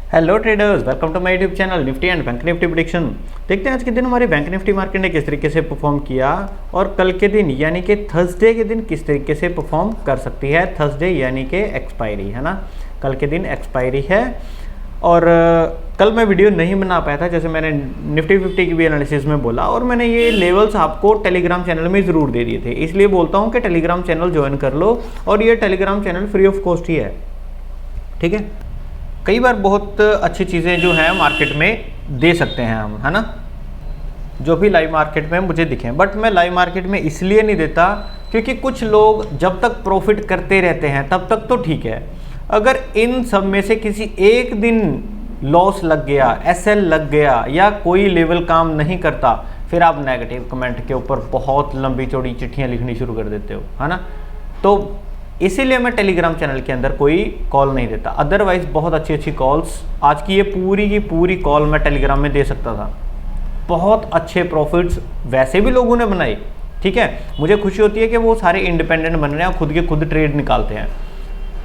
Hello traders, welcome to my YouTube channel Nifty and Bank Nifty prediction. देखते हैं आज के दिन हमारे बैंक निफ्टी मार्केट ने किस तरीके से परफॉर्म किया और कल के दिन यानी कि थर्सडे के दिन किस तरीके से परफॉर्म कर सकती है। थर्सडे यानी कि एक्सपायरी है ना, कल के दिन एक्सपायरी है। और कल मैं वीडियो नहीं बना पाया था, जैसे मैंने निफ्टी 50 की भी एनालिसिस में बोला, और मैंने ये लेवल्स आपको टेलीग्राम चैनल में ज़रूर दे दिए थे। इसलिए बोलता हूँ कि टेलीग्राम चैनल ज्वाइन कर लो, और ये Telegram channel free of cost ही है, ठीक है। कई बार बहुत अच्छी चीज़ें जो हैं मार्केट में दे सकते हैं हम, है ना, जो भी लाइव मार्केट में मुझे दिखें। बट मैं लाइव मार्केट में इसलिए नहीं देता क्योंकि कुछ लोग जब तक प्रॉफिट करते रहते हैं तब तक तो ठीक है। अगर इन सब में से किसी एक दिन लॉस लग गया, एसएल लग गया, या कोई लेवल काम नहीं करता, फिर आप नेगेटिव कमेंट के ऊपर बहुत लंबी चौड़ी चिट्ठियाँ लिखनी शुरू कर देते हो, है ना। तो इसीलिए मैं टेलीग्राम चैनल के अंदर कोई कॉल नहीं देता। अदरवाइज बहुत अच्छी अच्छी कॉल्स, आज की ये पूरी की पूरी कॉल मैं टेलीग्राम में दे सकता था। बहुत अच्छे प्रॉफिट्स वैसे भी लोगों ने बनाए, ठीक है। मुझे खुशी होती है कि वो सारे इंडिपेंडेंट बन रहे हैं और खुद के खुद ट्रेड निकालते हैं,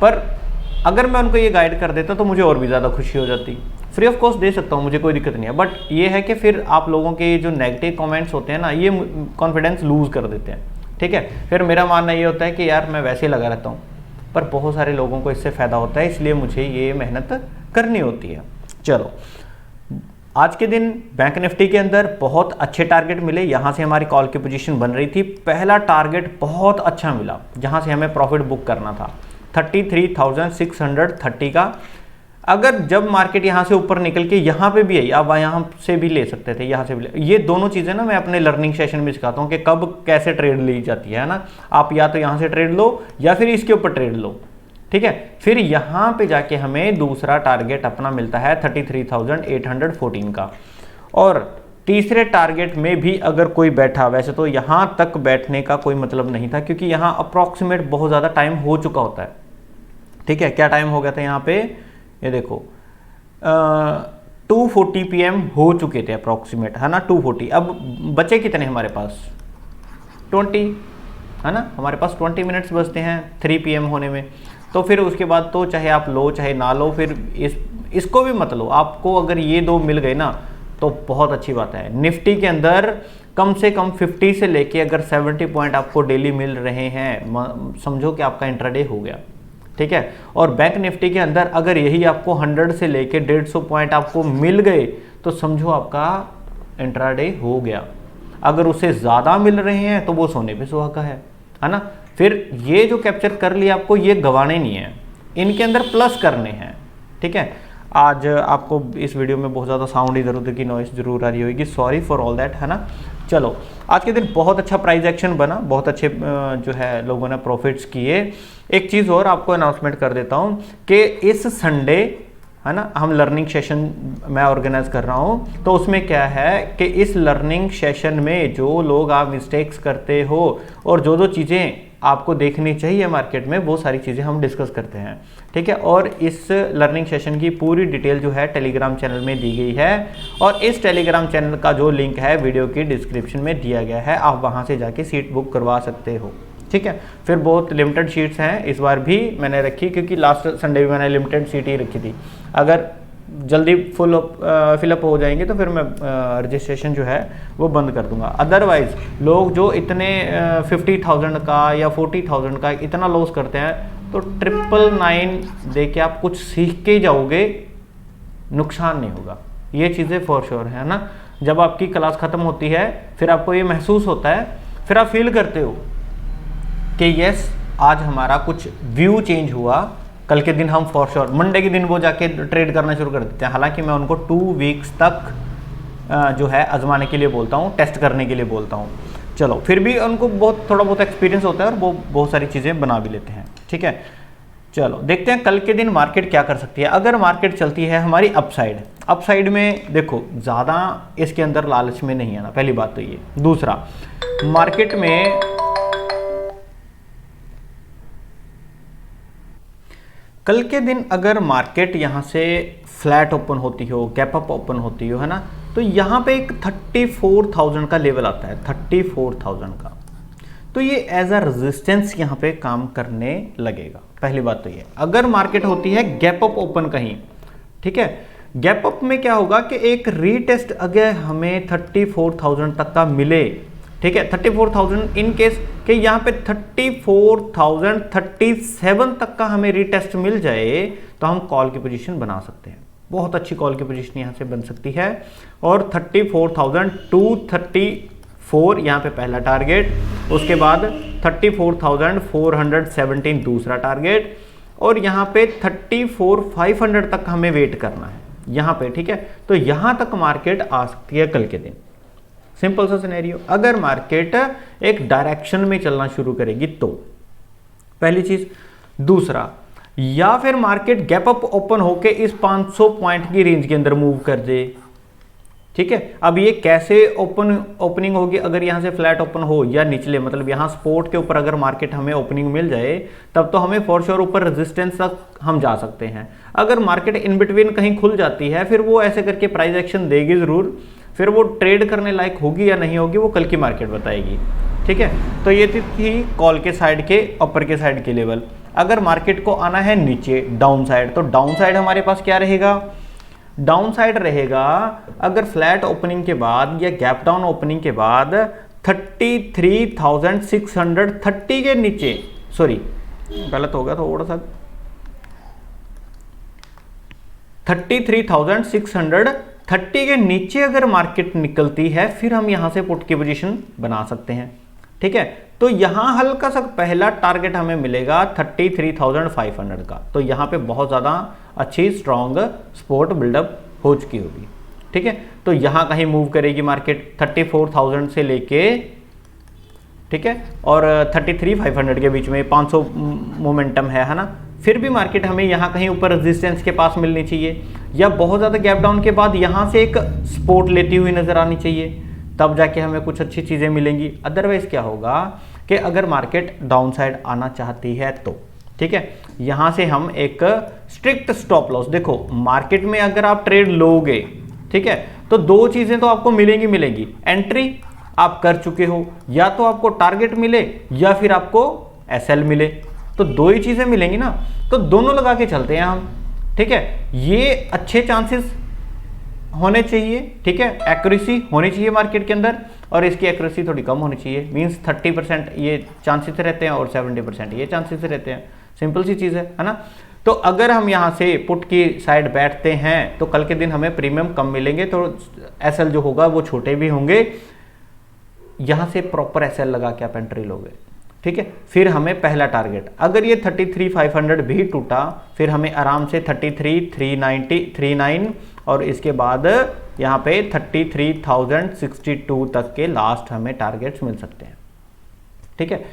पर अगर मैं उनको ये गाइड कर देता तो मुझे और भी ज़्यादा खुशी हो जाती। फ्री ऑफ कॉस्ट दे सकता हूँ, मुझे कोई दिक्कत नहीं है। बट ये है कि फिर आप लोगों के जो नेगेटिव कमेंट्स होते हैं ना, ये कॉन्फिडेंस लूज़ कर देते हैं, ठीक है। फिर मेरा मानना ये होता है कि यार मैं वैसे ही लगा रहता हूँ, पर बहुत सारे लोगों को इससे फ़ायदा होता है, इसलिए मुझे ये मेहनत करनी होती है। चलो, आज के दिन बैंक निफ्टी के अंदर बहुत अच्छे टारगेट मिले। यहाँ से हमारी कॉल की पोजीशन बन रही थी। पहला टारगेट बहुत अच्छा मिला, जहाँ से हमें प्रॉफिट बुक करना था 33,630 का। अगर जब मार्केट यहाँ से ऊपर निकल के यहाँ पे भी आई, आप यहाँ से भी ले सकते थे, यहाँ से भी ये दोनों चीज़ें ना मैं अपने लर्निंग सेशन में सिखाता हूँ कि कब कैसे ट्रेड ली जाती है ना। आप या तो यहाँ से ट्रेड लो या फिर इसके ऊपर ट्रेड लो, ठीक है। फिर यहाँ पे जाके हमें दूसरा टारगेट अपना मिलता है 33,814 का। और तीसरे टारगेट में भी अगर कोई बैठा, वैसे तो यहाँ तक बैठने का कोई मतलब नहीं था क्योंकि यहाँ अप्रॉक्सीमेट बहुत ज़्यादा टाइम हो चुका होता है, ठीक है। क्या टाइम हो गया था यहाँ पे, ये देखो 2:40 PM हो चुके थे अप्रॉक्सीमेट, है ना, 2:40। अब बचे कितने हमारे पास, 20, है ना। हमारे पास 20 मिनट्स बचते हैं 3 PM होने में। तो फिर उसके बाद तो चाहे आप लो चाहे ना लो, फिर इसको भी मत लो। आपको अगर ये दो मिल गए ना तो बहुत अच्छी बात है। निफ्टी के अंदर कम से कम 50 से लेके अगर 70 पॉइंट आपको डेली मिल रहे हैं, समझो कि आपका इंट्राडे हो गया, ठीक है। और बैंक निफ्टी के अंदर अगर यही आपको 100 से लेके 150 पॉइंट आपको मिल गए तो समझो आपका इंट्राडे हो गया। अगर उससे ज़्यादा मिल रहे हैं तो वो सोने पे सुहागा है ना। फिर ये जो कैप्चर कर लिया आपको, ये गंवाने नहीं है, इनके अंदर प्लस करने हैं, ठीक है। आज आपको इस वीडियो में बहुत ज़्यादा साउंड इधर उधर की नॉइस जरूर आ रही होगी, सॉरी फॉर ऑल दैट, है ना। चलो, आज के दिन बहुत अच्छा प्राइस एक्शन बना, बहुत अच्छे जो है लोगों ने प्रॉफिट्स किए। एक चीज़ और आपको अनाउंसमेंट कर देता हूँ कि इस संडे, है ना, हम लर्निंग सेशन मैं ऑर्गेनाइज कर रहा हूँ। तो उसमें क्या है कि इस लर्निंग सेशन में जो लोग आप मिस्टेक्स करते हो और जो चीज़ें आपको देखनी चाहिए मार्केट में, वो सारी चीज़ें हम डिस्कस करते हैं, ठीक है। और इस लर्निंग सेशन की पूरी डिटेल जो है टेलीग्राम चैनल में दी गई है, और इस टेलीग्राम चैनल का जो लिंक है वीडियो की डिस्क्रिप्शन में दिया गया है। आप वहाँ से जाके सीट बुक करवा सकते हो, ठीक है। फिर बहुत लिमिटेड सीट्स हैं, इस बार भी मैंने रखी क्योंकि लास्ट संडे भी मैंने लिमिटेड सीट ही रखी थी। अगर जल्दी फिलअप हो जाएंगे तो फिर मैं रजिस्ट्रेशन जो है वो बंद कर दूंगा। अदरवाइज लोग जो इतने 50,000 का या 40,000 का इतना लॉस करते हैं, तो 999 दे के आप कुछ सीख के जाओगे, नुकसान नहीं होगा। ये चीज़ें फॉर श्योर है ना। जब आपकी क्लास ख़त्म होती है फिर आपको ये महसूस होता है, फिर आप फील करते हो कि यस आज हमारा कुछ व्यू चेंज हुआ। कल के दिन हम फॉर श्योर मंडे के दिन वो जाके ट्रेड करना शुरू कर देते हैं। हालांकि मैं उनको 2 वीक्स तक जो है आजमाने के लिए बोलता हूँ, टेस्ट करने के लिए बोलता हूँ। चलो, फिर भी उनको थोड़ा बहुत एक्सपीरियंस होता है और वो बहुत सारी चीज़ें बना भी लेते हैं, ठीक है। चलो देखते हैं कल के दिन मार्केट क्या कर सकती है। अगर मार्केट चलती है हमारी अपसाइड में देखो, ज़्यादा इसके अंदर लालच में नहीं आना, पहली बात तो ये। दूसरा, मार्केट में कल के दिन अगर मार्केट यहाँ से फ्लैट ओपन होती हो, गैप अप ओपन होती हो, है ना, तो यहाँ पे एक 34,000 का लेवल आता है, 34,000 का। तो ये एज अ रेजिस्टेंस यहाँ पे काम करने लगेगा। पहली बात तो ये, अगर मार्केट होती है गैप अप ओपन कहीं, ठीक है, गैप अप में क्या होगा कि एक रीटेस्ट अगर हमें 34,000 तक का मिले, ठीक है, 34,000 इन केस कि यहाँ पे 34,037 तक का हमें रीटेस्ट मिल जाए तो हम कॉल की पोजीशन बना सकते हैं। बहुत अच्छी कॉल की पोजीशन यहाँ से बन सकती है। और 34,234 यहाँ पे पहला टारगेट, उसके बाद 34,417 दूसरा टारगेट, और यहाँ पे 34,500 तक हमें वेट करना है यहाँ पे, ठीक है। तो यहाँ तक मार्केट आ सकती है कल के दिन। सिंपल सा सिनेरियो। अगर मार्केट एक डायरेक्शन में चलना शुरू करेगी तो पहली चीज। दूसरा, या फिर मार्केट गैप अप ओपन होके इस 500 पॉइंट की रेंज के अंदर मूव कर दे, ठीक है। अब ये कैसे ओपनिंग होगी, अगर यहां से फ्लैट ओपन हो या निचले, मतलब यहां सपोर्ट के ऊपर अगर मार्केट हमें ओपनिंग मिल जाए तब तो हमें फॉर श्योर ऊपर रेजिस्टेंस तक हम जा सकते हैं। अगर मार्केट इन बिटवीन कहीं खुल जाती है फिर वो ऐसे करके प्राइस एक्शन देगी जरूर, फिर वो ट्रेड करने लायक होगी या नहीं होगी वो कल की मार्केट बताएगी, ठीक है। तो ये थी कॉल के साइड के अपर के साइड के लेवल। अगर मार्केट को आना है नीचे डाउन साइड, तो डाउन साइड हमारे पास क्या रहेगा, डाउन साइड रहेगा अगर फ्लैट ओपनिंग के बाद या गैप डाउन ओपनिंग के बाद 33,630 के नीचे, सॉरी गलत होगा थोड़ा सा, 33,630 के नीचे अगर मार्केट निकलती है फिर हम यहां से पुट की पोजीशन बना सकते हैं, ठीक है। तो यहां हल्का सा पहला टारगेट हमें मिलेगा 33,500 का, तो यहां पे बहुत ज्यादा अच्छी स्ट्रॉन्ग सपोर्ट बिल्डअप हो चुकी होगी, ठीक है। तो यहां कहीं मूव करेगी मार्केट 34,000 से लेके, ठीक है, और 33,500 के बीच में 500 मोमेंटम है ना। फिर भी मार्केट हमें यहां कहीं ऊपर रेजिस्टेंस के पास मिलनी चाहिए, या बहुत ज्यादा गैप डाउन के बाद यहां से एक सपोर्ट लेती हुई नजर आनी चाहिए, तब जाके हमें कुछ अच्छी चीजें मिलेंगी। अदरवाइज क्या होगा कि अगर मार्केट डाउन साइड आना चाहती है तो, ठीक है, यहां से हम एक स्ट्रिक्ट स्टॉप लॉस, देखो मार्केट में अगर आप ट्रेड लोगे, ठीक है, तो दो चीजें तो आपको मिलेंगी। एंट्री आप कर चुके हो, या तो आपको टारगेट मिले या फिर आपको एसएल मिले, तो दो ही चीजें मिलेंगी ना। तो दोनों लगा के चलते हैं हम, ठीक है। ये अच्छे चांसेस होने चाहिए, ठीक है, एक्यूरेसी होनी चाहिए मार्केट के अंदर, और इसकी एक्यूरेसी थोड़ी कम होनी चाहिए। मींस 30% ये चांसेस रहते हैं और 70% ये चांसेस रहते हैं। सिंपल सी चीज़ है ना। तो अगर हम यहाँ से पुट की साइड बैठते हैं तो कल के दिन हमें प्रीमियम कम मिलेंगे, तो एसएल जो होगा वो छोटे भी होंगे। यहाँ से प्रॉपर एसएल लगा के आप एंट्री लोगे, ठीक है। फिर हमें पहला टारगेट, अगर ये 33,500 भी टूटा फिर हमें आराम से 33,390 और इसके बाद यहाँ पे 33,062 तक के लास्ट हमें टारगेट्स मिल सकते हैं, ठीक है।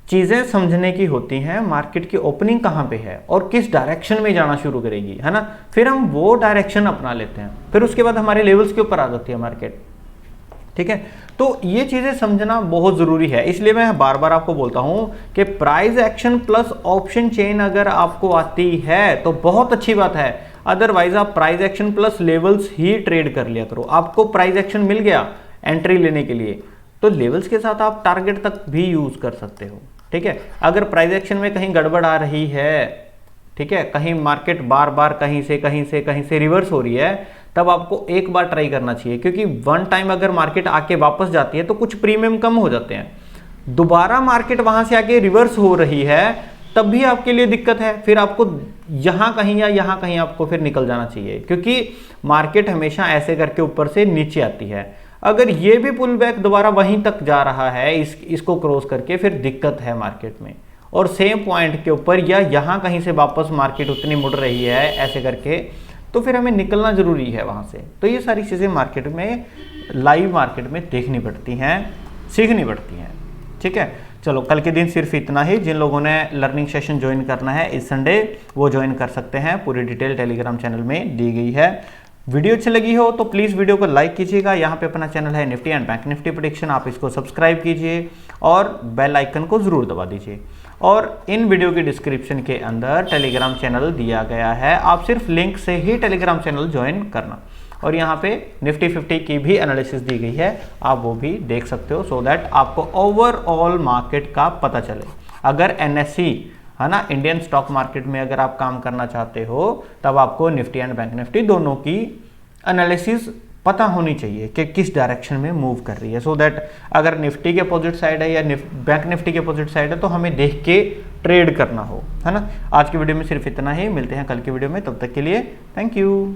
चीजें समझने की होती हैं, मार्केट की ओपनिंग कहाँ पे है और किस डायरेक्शन में जाना शुरू करेगी, है ना। फिर हम वो डायरेक्शन अपना लेते हैं, फिर उसके बाद हमारे लेवल्स के ऊपर आ जाती है मार्केट, ठीक है। तो ये चीजें समझना बहुत जरूरी है, इसलिए मैं बार बार आपको बोलता हूं कि price action plus option chain अगर आपको आती है तो बहुत अच्छी बात है। अदरवाइज आप प्राइस एक्शन प्लस लेवल्स ही ट्रेड कर लिया करो। आपको प्राइस एक्शन मिल गया एंट्री लेने के लिए, तो लेवल्स के साथ आप टारगेट तक भी यूज कर सकते हो, ठीक है। अगर प्राइस एक्शन में कहीं गड़बड़ आ रही है, ठीक है, कहीं मार्केट बार बार कहीं से रिवर्स हो रही है, तब आपको एक बार ट्राई करना चाहिए, क्योंकि वन टाइम अगर मार्केट आके वापस जाती है तो कुछ प्रीमियम कम हो जाते हैं। दोबारा मार्केट वहां से आके रिवर्स हो रही है तब भी आपके लिए दिक्कत है, फिर आपको यहां कहीं या यहां कहीं आपको फिर निकल जाना चाहिए, क्योंकि मार्केट हमेशा ऐसे करके ऊपर से नीचे आती है। अगर ये भी पुल बैक दोबारा वहीं तक जा रहा है इसको क्रॉस करके, फिर दिक्कत है मार्केट में। और सेम पॉइंट के ऊपर या यहां कहीं से वापस मार्केट उतनी मुड़ रही है ऐसे करके, तो फिर हमें निकलना जरूरी है वहां से। तो ये सारी चीजें मार्केट में, लाइव मार्केट में देखनी पड़ती हैं, सीखनी पड़ती हैं, ठीक है। चलो कल के दिन सिर्फ इतना ही। जिन लोगों ने लर्निंग सेशन ज्वाइन करना है इस संडे वो ज्वाइन कर सकते हैं, पूरी डिटेल टेलीग्राम चैनल में दी गई है। वीडियो अच्छी लगी हो तो प्लीज़ वीडियो को लाइक कीजिएगा। यहाँ पे अपना चैनल है Nifty and Bank Nifty prediction, आप इसको सब्सक्राइब कीजिए और बेल आइकन को ज़रूर दबा दीजिए। और इन वीडियो की डिस्क्रिप्शन के अंदर टेलीग्राम चैनल दिया गया है, आप सिर्फ लिंक से ही टेलीग्राम चैनल ज्वाइन करना। और यहाँ पे निफ्टी 50 की भी एनालिसिस दी गई है, आप वो भी देख सकते हो, सो दैट आपको ओवरऑल मार्केट का पता चले। अगर एनएससी है ना। इंडियन स्टॉक मार्केट में अगर आप काम करना चाहते हो तब आपको निफ्टी एंड बैंक निफ्टी दोनों की एनालिसिस पता होनी चाहिए कि किस डायरेक्शन में मूव कर रही है, सो दैट अगर निफ्टी के अपोजिट साइड है या बैंक निफ्टी के अपोजिट साइड है तो हमें देख के ट्रेड करना हो, है ना। आज की वीडियो में सिर्फ इतना ही, मिलते हैं कल की वीडियो में, तब तक के लिए थैंक यू।